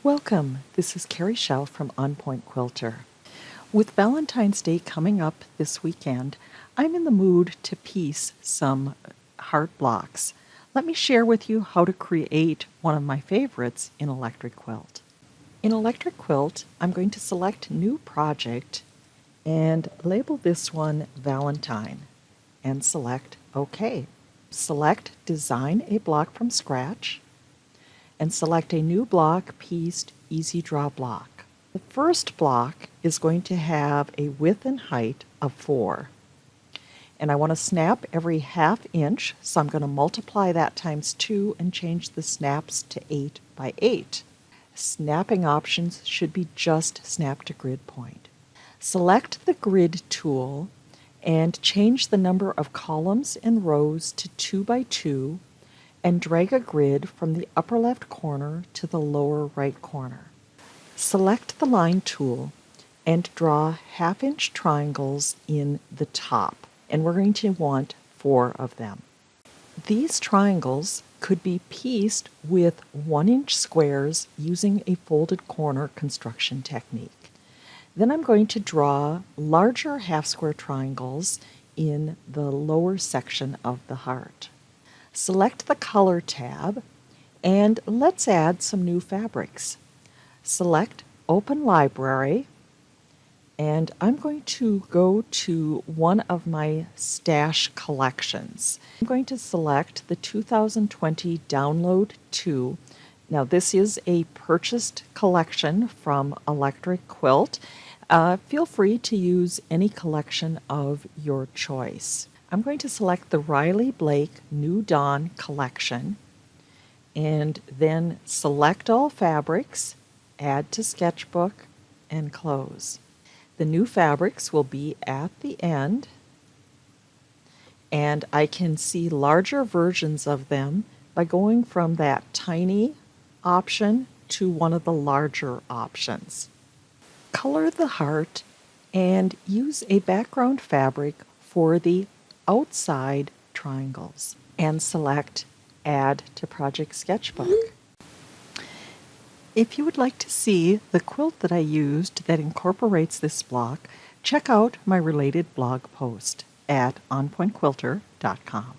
Welcome, this is Carrie Schell from On Point Quilter. With Valentine's Day coming up this weekend, I'm in the mood to piece some heart blocks. Let me share with you how to create one of my favorites in Electric Quilt. In Electric Quilt, I'm going to select New Project and label this one Valentine and select OK. Select Design a Block from Scratch and select a new block pieced EasyDraw block. The first block is going to have a width and height of 4. And I want to snap every ½ inch, so I'm going to multiply that times 2 and change the snaps to 8 by 8. Snapping options should be just snap to grid point. Select the grid tool and change the number of columns and rows to 2 by 2 and drag a grid from the upper left corner to the lower right corner. Select the line tool and draw ½ inch triangles in the top, and we're going to want 4 of them. These triangles could be pieced with 1-inch squares using a folded corner construction technique. Then I'm going to draw larger half-square triangles in the lower section of the heart. Select the Color tab and let's add some new fabrics. Select Open Library and I'm going to go to one of my stash collections. I'm going to select the 2020 Download 2. Now this is a purchased collection from Electric Quilt. Feel free to use any collection of your choice. I'm going to select the Riley Blake New Dawn collection and then select all fabrics, add to sketchbook, and close. The new fabrics will be at the end, and I can see larger versions of them by going from that tiny option to one of the larger options. Color the heart and use a background fabric for the outside triangles and select Add to Project Sketchbook. If you would like to see the quilt that I used that incorporates this block, check out my related blog post at onpointquilter.com.